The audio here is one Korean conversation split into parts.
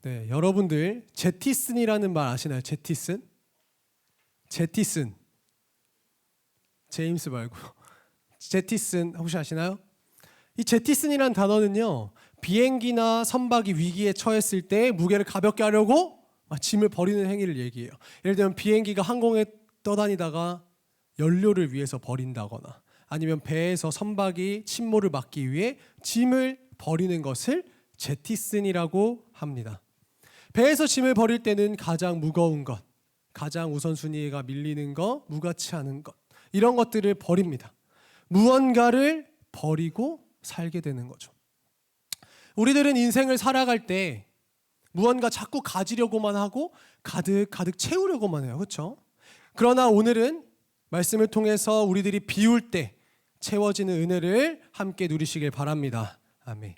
네, 여러분들 제티슨이라는 말 아시나요? 제티슨? 제티슨. 제임스 말고 제티슨 혹시 아시나요? 이 제티슨이라는 단어는요, 비행기나 선박이 위기에 처했을 때 무게를 가볍게 하려고 짐을 버리는 행위를 얘기해요. 예를 들면 비행기가 항공에 떠다니다가 연료를 위해서 버린다거나, 아니면 배에서 선박이 침몰을 막기 위해 짐을 버리는 것을 제티슨이라고 합니다. 배에서 짐을 버릴 때는 가장 무거운 것, 가장 우선순위가 밀리는 것, 무가치 않은 것, 이런 것들을 버립니다. 무언가를 버리고 살게 되는 거죠. 우리들은 인생을 살아갈 때 무언가 자꾸 가지려고만 하고 가득 채우려고만 해요. 그렇죠? 그러나 오늘은 말씀을 통해서 우리들이 비울 때 채워지는 은혜를 함께 누리시길 바랍니다. 아멘.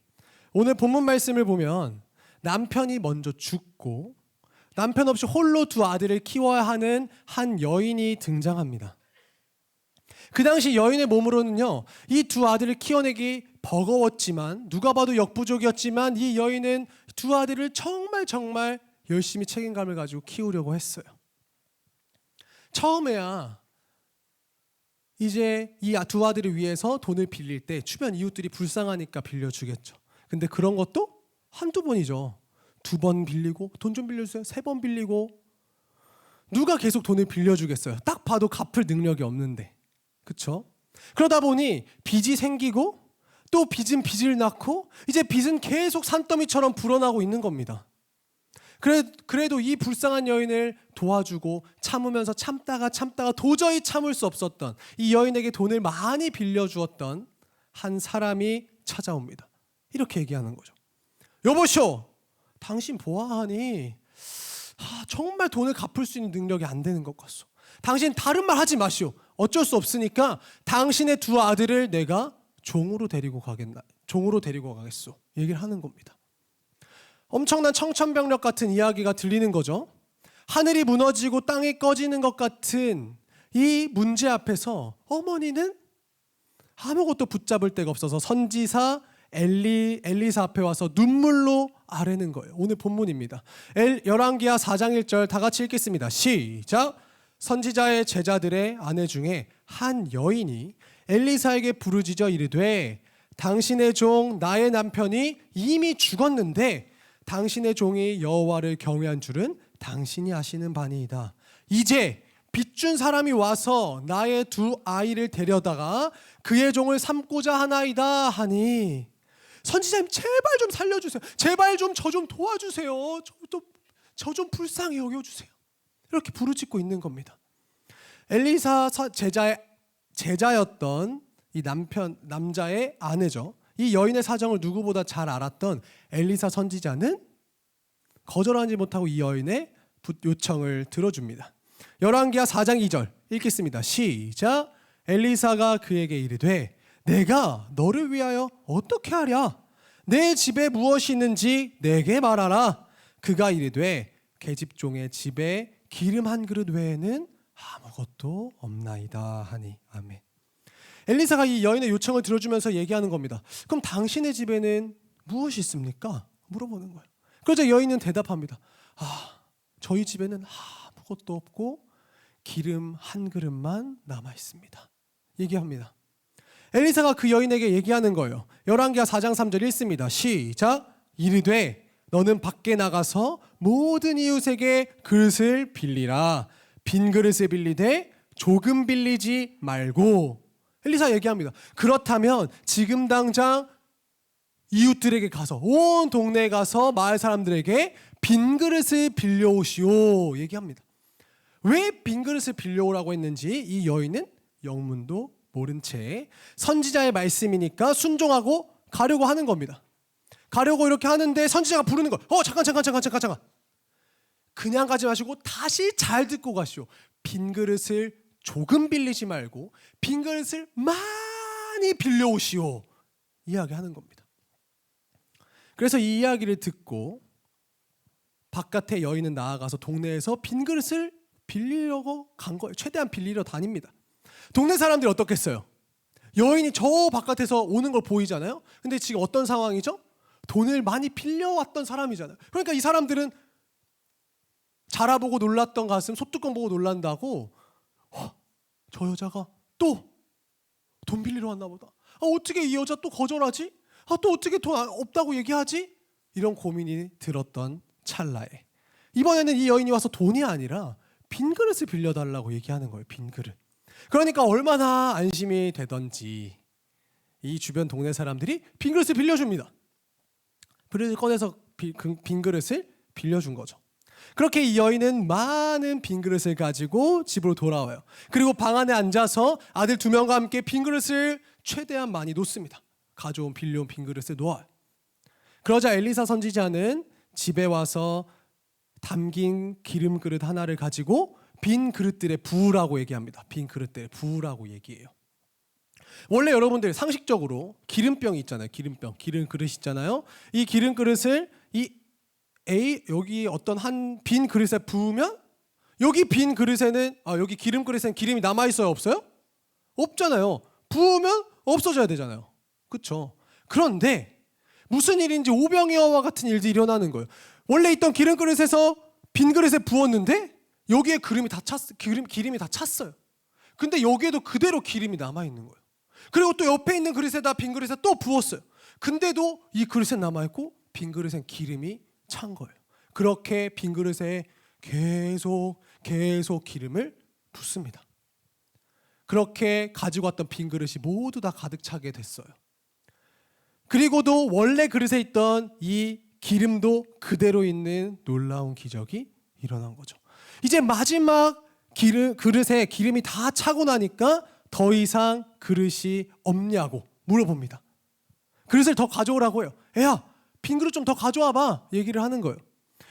오늘 본문 말씀을 보면 남편이 먼저 죽고 남편 없이 홀로 두 아들을 키워야 하는 한 여인이 등장합니다. 그 당시 여인의 몸으로는요, 이 두 아들을 키워내기 버거웠지만, 누가 봐도 역부족이었지만, 이 여인은 두 아들을 정말 열심히 책임감을 가지고 키우려고 했어요. 처음에야 이제 이 두 아들을 위해서 돈을 빌릴 때 주변 이웃들이 불쌍하니까 빌려주겠죠. 근데 그런 것도 한두 번이죠. 2번 빌리고, 돈 좀 빌려주세요. 3번 빌리고, 누가 계속 돈을 빌려주겠어요? 딱 봐도 갚을 능력이 없는데. 그렇죠? 그러다 보니 빚이 생기고 또 빚은 빚을 낳고 이제 빚은 계속 산더미처럼 불어나고 있는 겁니다. 그래도 이 불쌍한 여인을 도와주고 참으면서 참다가 도저히 참을 수 없었던 이 여인에게 돈을 많이 빌려주었던 한 사람이 찾아옵니다. 이렇게 얘기하는 거죠. 여보시오, 당신 보아하니 정말 돈을 갚을 수 있는 능력이 안 되는 것 같소. 당신 다른 말 하지 마시오. 어쩔 수 없으니까 당신의 두 아들을 내가 종으로 데리고 가겠소. 얘기를 하는 겁니다. 엄청난 청천벽력 같은 이야기가 들리는 거죠. 하늘이 무너지고 땅이 꺼지는 것 같은 이 문제 앞에서 어머니는 아무것도 붙잡을 데가 없어서 선지사 엘리사 앞에 와서 눈물로 아뢰는 거예요. 오늘 본문입니다. 열왕기하 4장 1절 다 같이 읽겠습니다. 시작. 선지자의 제자들의 아내 중에 한 여인이 엘리사에게 부르짖어 이르되 당신의 종 나의 남편이 이미 죽었는데 당신의 종이 여호와를 경외한 줄은 당신이 아시는 바니이다. 이제 빚준 사람이 와서 나의 두 아이를 데려다가 그의 종을 삼고자 하나이다 하니, 선지자님 제발 좀 살려주세요. 제발 좀 저 좀 도와주세요. 저 좀 불쌍히 여겨주세요. 이렇게 부르짖고 있는 겁니다. 엘리사 제자였던 이 남자의 아내죠. 이 여인의 사정을 누구보다 잘 알았던 엘리사 선지자는 거절하지 못하고 이 여인의 요청을 들어줍니다. 열왕기하 4장 2절 읽겠습니다. 시작. 엘리사가 그에게 이르되 내가 너를 위하여 어떻게 하랴? 내 집에 무엇이 있는지 내게 말하라. 그가 이르되 계집종의 집에 기름 한 그릇 외에는 아무것도 없나이다 하니. 아멘. 엘리사가 이 여인의 요청을 들어주면서 얘기하는 겁니다. 그럼 당신의 집에는 무엇이 있습니까? 물어보는 거예요. 그러자 여인은 대답합니다. 저희 집에는 아무것도 없고 기름 한 그릇만 남아 있습니다. 얘기합니다. 엘리사가 그 여인에게 얘기하는 거예요. 열왕기하 4장 3절 읽습니다. 시작. 이르되 너는 밖에 나가서 모든 이웃에게 그릇을 빌리라. 빈 그릇을 빌리되 조금 빌리지 말고. 엘리사 얘기합니다. 그렇다면 지금 당장 이웃들에게 가서, 온 동네에 가서 마을 사람들에게 빈 그릇을 빌려오시오. 얘기합니다. 왜 빈 그릇을 빌려오라고 했는지 이 여인은 영문도 모른 채 선지자의 말씀이니까 순종하고 가려고 하는 겁니다. 가려고 이렇게 하는데 선지자가 부르는 거예요. 잠깐. 그냥 가지 마시고 다시 잘 듣고 가시오. 빈 그릇을 조금 빌리지 말고 빈 그릇을 많이 빌려오시오. 이야기하는 겁니다. 그래서 이 이야기를 듣고 바깥에 여인은 나아가서 동네에서 빈 그릇을 빌리려고 간 거예요. 최대한 빌리러 다닙니다. 동네 사람들이 어떻겠어요? 여인이 저 바깥에서 오는 걸 보이잖아요. 근데 지금 어떤 상황이죠? 돈을 많이 빌려왔던 사람이잖아요. 그러니까 이 사람들은 자라보고 놀랐던 가슴, 소뚜껑 보고 놀란다고 저 여자가 또 돈 빌리러 왔나 보다. 어떻게 이 여자 또 거절하지? 또 어떻게 돈 없다고 얘기하지? 이런 고민이 들었던 찰나에 이번에는 이 여인이 와서 돈이 아니라 빈 그릇을 빌려달라고 얘기하는 거예요. 빈 그릇. 그러니까 얼마나 안심이 되던지 이 주변 동네 사람들이 빈 그릇을 빌려줍니다. 그릇을 꺼내서 빈 그릇을 빌려준 거죠. 그렇게 이 여인은 많은 빈 그릇을 가지고 집으로 돌아와요. 그리고 방 안에 앉아서 아들 2명과 함께 빈 그릇을 최대한 많이 놓습니다. 빌려온 빈 그릇을 놓아요. 그러자 엘리사 선지자는 집에 와서 담긴 기름 그릇 하나를 가지고 빈 그릇들에 부으라고 얘기합니다. 빈 그릇들에 부으라고 얘기해요. 원래 여러분들 상식적으로 기름병이 있잖아요. 기름 그릇 있잖아요. 이 기름 그릇을 여기 어떤 한 빈 그릇에 부으면 여기 빈 그릇에는 여기 기름 그릇에는 기름이 남아 있어요, 없어요? 없잖아요. 부으면 없어져야 되잖아요. 그렇죠? 그런데 무슨 일인지 오병이어와 같은 일들이 일어나는 거예요. 원래 있던 기름 그릇에서 빈 그릇에 부었는데 여기에 기름이 다 찼어요. 근데 여기에도 그대로 기름이 남아 있는 거예요. 그리고 또 옆에 있는 그릇에다 빈 그릇에 또 부었어요. 근데도 이 그릇에 남아 있고 빈 그릇엔 기름이 찬 거예요. 그렇게 빈 그릇에 계속 기름을 붓습니다. 그렇게 가지고 왔던 빈 그릇이 모두 다 가득 차게 됐어요. 그리고도 원래 그릇에 있던 이 기름도 그대로 있는 놀라운 기적이 일어난 거죠. 이제 마지막 그릇에 기름이 다 차고 나니까 더 이상 그릇이 없냐고 물어봅니다. 그릇을 더 가져오라고 해요. 애야, 빈 그릇 좀 더 가져와 봐. 얘기를 하는 거예요.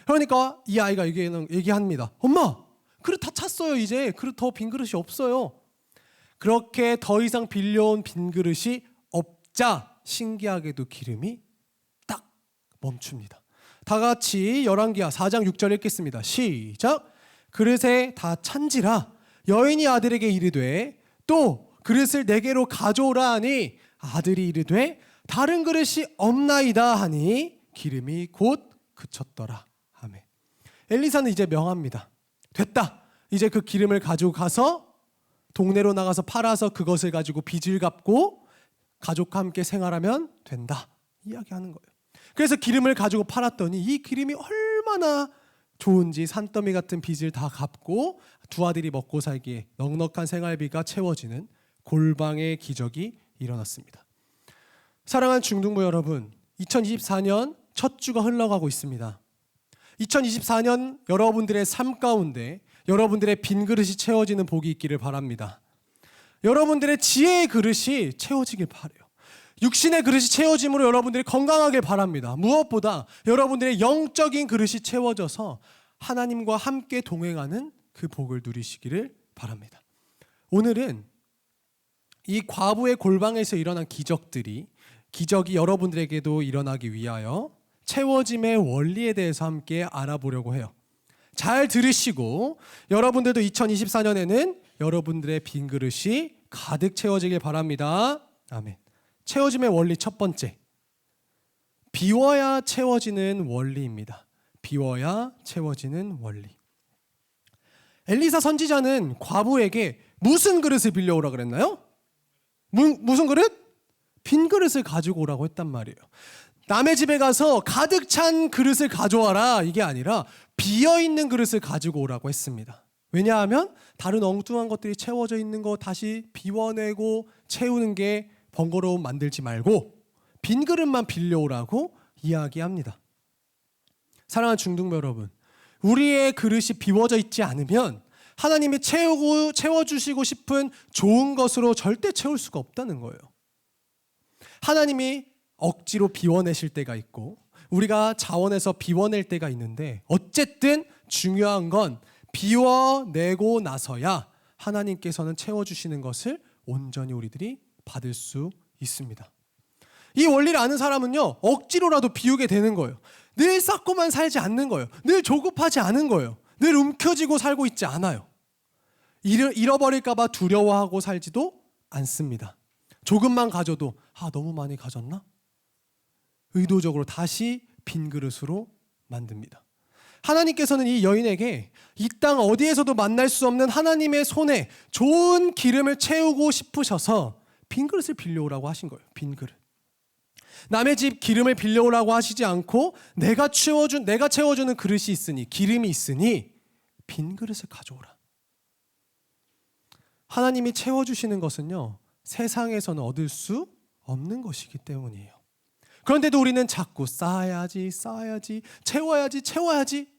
그러니까 이 아이가 얘기합니다. 엄마, 그릇 다 찼어요. 이제 빈 그릇이 없어요. 그렇게 더 이상 빌려온 빈 그릇이 없자 신기하게도 기름이 딱 멈춥니다. 다 같이 열왕기하 4장 6절 읽겠습니다. 시작. 그릇에 다 찬지라 여인이 아들에게 이르되 또 그릇을 내게로 가져오라 하니 아들이 이르되 다른 그릇이 없나이다 하니 기름이 곧 그쳤더라. 아멘. 엘리사는 이제 명합니다. 됐다. 이제 그 기름을 가지고 가서 동네로 나가서 팔아서 그것을 가지고 빚을 갚고 가족과 함께 생활하면 된다. 이야기하는 거예요. 그래서 기름을 가지고 팔았더니 이 기름이 얼마나 좋은지 산더미 같은 빚을 다 갚고 두 아들이 먹고 살기에 넉넉한 생활비가 채워지는 골방의 기적이 일어났습니다. 사랑하는 중등부 여러분, 2024년 첫 주가 흘러가고 있습니다. 2024년 여러분들의 삶 가운데 여러분들의 빈 그릇이 채워지는 복이 있기를 바랍니다. 여러분들의 지혜의 그릇이 채워지길 바라요. 육신의 그릇이 채워짐으로 여러분들이 건강하길 바랍니다. 무엇보다 여러분들의 영적인 그릇이 채워져서 하나님과 함께 동행하는 그 복을 누리시기를 바랍니다. 오늘은 이 과부의 골방에서 일어난 기적이 여러분들에게도 일어나기 위하여 채워짐의 원리에 대해서 함께 알아보려고 해요. 잘 들으시고 여러분들도 2024년에는 여러분들의 빈 그릇이 가득 채워지길 바랍니다. 아멘. 채워짐의 원리 첫 번째, 비워야 채워지는 원리입니다. 비워야 채워지는 원리. 엘리사 선지자는 과부에게 무슨 그릇을 빌려오라 그랬나요? 무슨 그릇? 빈 그릇을 가지고 오라고 했단 말이에요. 남의 집에 가서 가득 찬 그릇을 가져와라 이게 아니라 비어있는 그릇을 가지고 오라고 했습니다. 왜냐하면 다른 엉뚱한 것들이 채워져 있는 거 다시 비워내고 채우는 게 번거로움 만들지 말고 빈 그릇만 빌려오라고 이야기합니다. 사랑하는 중등부 여러분, 우리의 그릇이 비워져 있지 않으면 하나님이 채워주시고 싶은 좋은 것으로 절대 채울 수가 없다는 거예요. 하나님이 억지로 비워내실 때가 있고 우리가 자원해서 비워낼 때가 있는데 어쨌든 중요한 건 비워내고 나서야 하나님께서는 채워주시는 것을 온전히 우리들이 받을 수 있습니다. 이 원리를 아는 사람은요, 억지로라도 비우게 되는 거예요. 늘 쌓고만 살지 않는 거예요. 늘 조급하지 않은 거예요. 늘 움켜쥐고 살고 있지 않아요. 잃어버릴까 봐 두려워하고 살지도 않습니다. 조금만 가져도 너무 많이 가졌나? 의도적으로 다시 빈 그릇으로 만듭니다. 하나님께서는 이 여인에게 이 땅 어디에서도 만날 수 없는 하나님의 손에 좋은 기름을 채우고 싶으셔서 빈 그릇을 빌려오라고 하신 거예요. 빈 그릇. 남의 집 기름을 빌려오라고 하시지 않고 내가 채워주는 그릇이 있으니, 기름이 있으니 빈 그릇을 가져오라. 하나님이 채워주시는 것은요, 세상에서는 얻을 수 없는 것이기 때문이에요. 그런데도 우리는 자꾸 쌓아야지, 채워야지.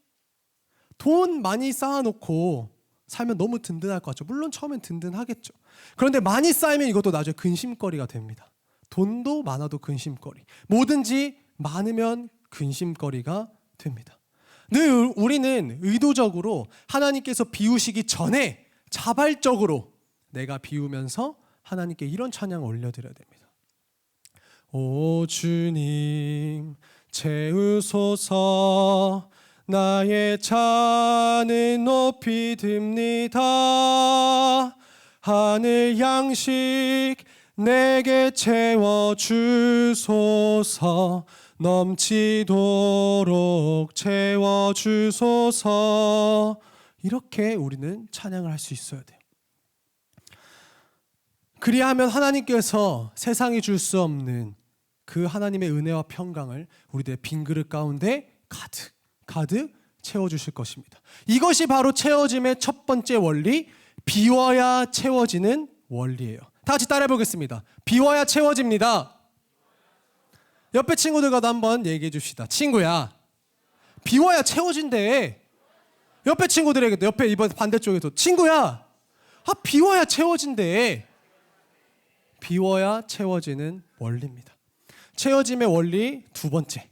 돈 많이 쌓아놓고 살면 너무 든든할 것 같죠. 물론 처음엔 든든하겠죠. 그런데 많이 쌓이면 이것도 나중에 근심거리가 됩니다. 돈도 많아도 근심거리. 뭐든지 많으면 근심거리가 됩니다. 늘 우리는 의도적으로 하나님께서 비우시기 전에 자발적으로 내가 비우면서 하나님께 이런 찬양을 올려드려야 됩니다. 오 주님 채우소서, 나의 잔은 높이 듭니다. 하늘 양식 내게 채워주소서, 넘치도록 채워주소서. 이렇게 우리는 찬양을 할 수 있어야 돼요. 그리하면 하나님께서 세상이 줄 수 없는 그 하나님의 은혜와 평강을 우리들의 빈 그릇 가운데 가득 채워주실 것입니다. 이것이 바로 채워짐의 첫 번째 원리, 비워야 채워지는 원리예요. 다 같이 따라해 보겠습니다. 비워야 채워집니다. 옆에 친구들과도 한번 얘기해 줍시다. 친구야, 비워야 채워진대. 옆에 친구들에게도, 옆에 이번 반대쪽에도 친구야, 비워야 채워진대. 비워야 채워지는 원리입니다. 채워짐의 원리 두 번째,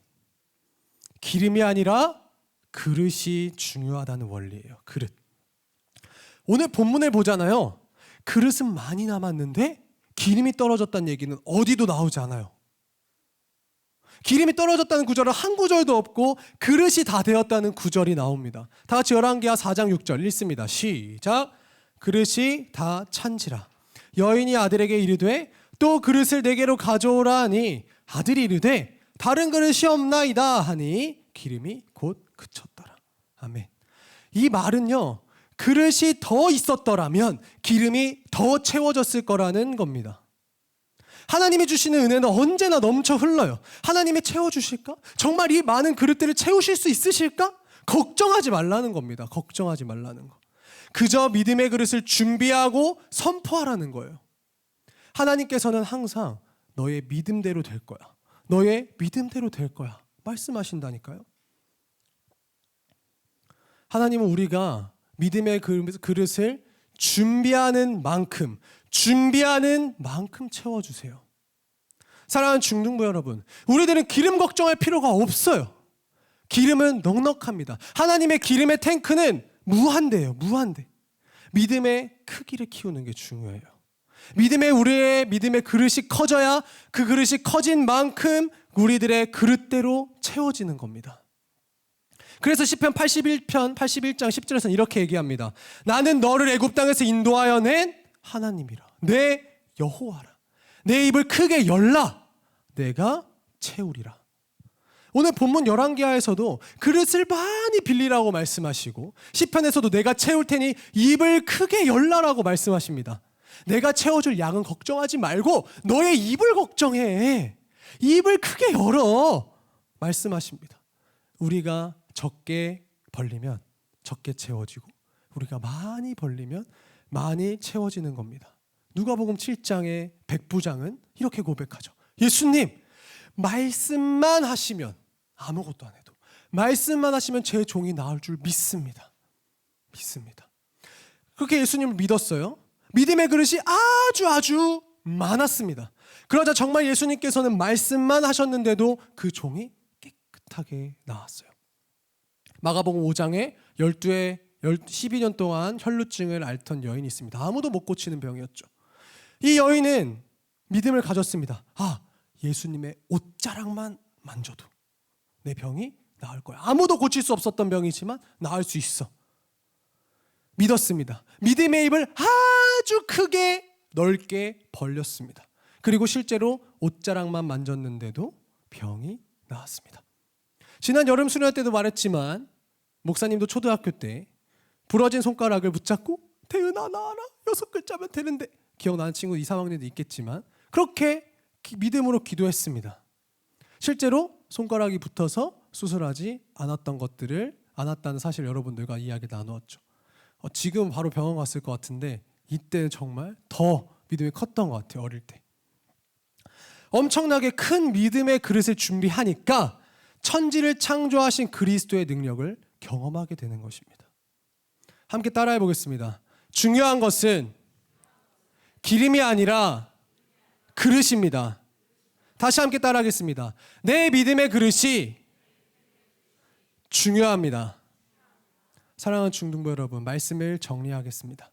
기름이 아니라 그릇이 중요하다는 원리예요. 그릇. 오늘 본문을 보잖아요. 그릇은 많이 남았는데 기름이 떨어졌다는 얘기는 어디도 나오지 않아요. 기름이 떨어졌다는 구절은 한 구절도 없고 그릇이 다 되었다는 구절이 나옵니다. 다 같이 열왕기하 4장 6절 읽습니다. 시작. 그릇이 다 찬지라. 여인이 아들에게 이르되 또 그릇을 네개로 가져오라 하니 아들이 이르되 다른 그릇이 없나이다 하니 기름이 곧 그쳤더라. 아멘. 이 말은요, 그릇이 더 있었더라면 기름이 더 채워졌을 거라는 겁니다. 하나님이 주시는 은혜는 언제나 넘쳐 흘러요. 하나님이 채워주실까? 정말 이 많은 그릇들을 채우실 수 있으실까? 걱정하지 말라는 겁니다. 걱정하지 말라는 거. 그저 믿음의 그릇을 준비하고 선포하라는 거예요. 하나님께서는 항상 너의 믿음대로 될 거야, 너의 믿음대로 될 거야 말씀하신다니까요. 하나님은 우리가 믿음의 그릇을 준비하는 만큼 채워주세요. 사랑하는 중등부 여러분, 우리들은 기름 걱정할 필요가 없어요. 기름은 넉넉합니다. 하나님의 기름의 탱크는 무한대예요. 무한대. 믿음의 크기를 키우는 게 중요해요. 우리의 믿음의 그릇이 커져야 그 그릇이 커진 만큼 우리들의 그릇대로 채워지는 겁니다. 그래서 시편 81장 10절에서는 이렇게 얘기합니다. 나는 너를 애굽 땅에서 인도하여 낸 하나님이라. 내 여호와라. 내 입을 크게 열라. 내가 채우리라. 오늘 본문 열왕기하에서도 그릇을 많이 빌리라고 말씀하시고 시편에서도 내가 채울 테니 입을 크게 열라라고 말씀하십니다. 내가 채워줄 양은 걱정하지 말고 너의 입을 걱정해. 입을 크게 열어 말씀하십니다. 우리가 적게 벌리면 적게 채워지고 우리가 많이 벌리면 많이 채워지는 겁니다. 누가복음 7장의 백부장은 이렇게 고백하죠. 예수님, 말씀만 하시면, 아무것도 안 해도 말씀만 하시면 제 종이 나을 줄 믿습니다. 그렇게 예수님을 믿었어요. 믿음의 그릇이 아주 많았습니다. 그러자 정말 예수님께서는 말씀만 하셨는데도 그 종이 깨끗하게 나왔어요. 마가복음 5장에 12년 동안 혈루증을 앓던 여인이 있습니다. 아무도 못 고치는 병이었죠. 이 여인은 믿음을 가졌습니다. 예수님의 옷자락만 만져도 내 병이 나을 거야. 아무도 고칠 수 없었던 병이지만 나을 수 있어. 믿었습니다. 믿음의 입을 아주 크게 넓게 벌렸습니다. 그리고 실제로 옷자락만 만졌는데도 병이 나왔습니다. 지난 여름 수련회 때도 말했지만 목사님도 초등학교 때 부러진 손가락을 붙잡고 태은아 나와라 6글자면 되는데 기억나는 친구 2, 3학년도 있겠지만 그렇게 믿음으로 기도했습니다. 실제로 손가락이 붙어서 수술하지 않았다는 사실 여러분들과 이야기 나누었죠. 지금 바로 병원 갔을 것 같은데 이때는 정말 더 믿음이 컸던 것 같아요. 어릴 때. 엄청나게 큰 믿음의 그릇을 준비하니까 천지를 창조하신 그리스도의 능력을 경험하게 되는 것입니다. 함께 따라해 보겠습니다. 중요한 것은 기름이 아니라 그릇입니다. 다시 함께 따라하겠습니다. 내 믿음의 그릇이 중요합니다. 사랑하는 중등부 여러분, 말씀을 정리하겠습니다.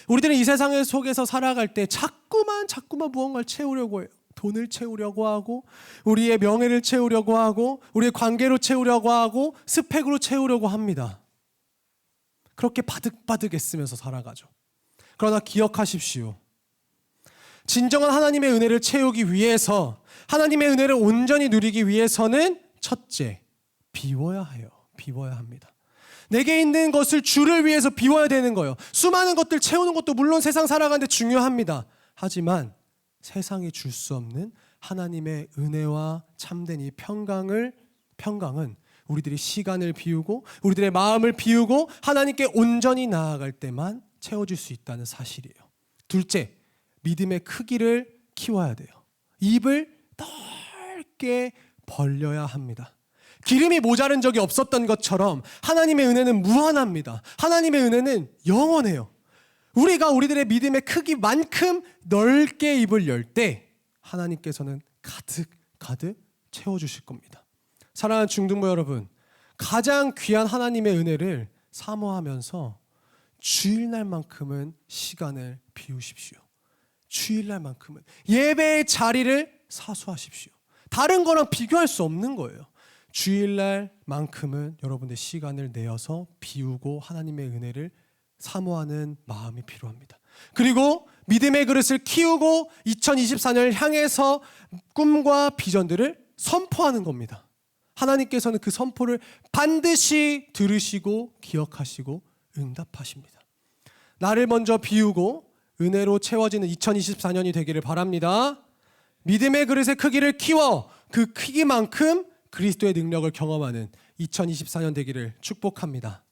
우리들은 이 세상 속에서 살아갈 때 자꾸만 무언가를 채우려고 해요. 돈을 채우려고 하고 우리의 명예를 채우려고 하고 우리의 관계로 채우려고 하고 스펙으로 채우려고 합니다. 그렇게 바득바득 애쓰면서 살아가죠. 그러나 기억하십시오. 진정한 하나님의 은혜를 채우기 위해서 하나님의 은혜를 온전히 누리기 위해서는 첫째, 비워야 해요. 비워야 합니다. 내게 있는 것을 주를 위해서 비워야 되는 거예요. 수많은 것들 채우는 것도 물론 세상 살아가는데 중요합니다. 하지만 세상이 줄 수 없는 하나님의 은혜와 참된 이 평강은 우리들이 시간을 비우고 우리들의 마음을 비우고 하나님께 온전히 나아갈 때만 채워줄 수 있다는 사실이에요. 둘째, 믿음의 크기를 키워야 돼요. 입을 넓게 벌려야 합니다. 기름이 모자른 적이 없었던 것처럼 하나님의 은혜는 무한합니다. 하나님의 은혜는 영원해요. 우리가 우리들의 믿음의 크기만큼 넓게 입을 열 때 하나님께서는 가득 채워주실 겁니다. 사랑하는 중등부 여러분, 가장 귀한 하나님의 은혜를 사모하면서 주일날만큼은 시간을 비우십시오. 주일날만큼은 예배의 자리를 사수하십시오. 다른 거랑 비교할 수 없는 거예요. 주일날만큼은 여러분의 시간을 내어서 비우고 하나님의 은혜를 사모하는 마음이 필요합니다. 그리고 믿음의 그릇을 키우고 2024년을 향해서 꿈과 비전들을 선포하는 겁니다. 하나님께서는 그 선포를 반드시 들으시고 기억하시고 응답하십니다. 나를 먼저 비우고 은혜로 채워지는 2024년이 되기를 바랍니다. 믿음의 그릇의 크기를 키워 그 크기만큼 그리스도의 능력을 경험하는 2024년 되기를 축복합니다.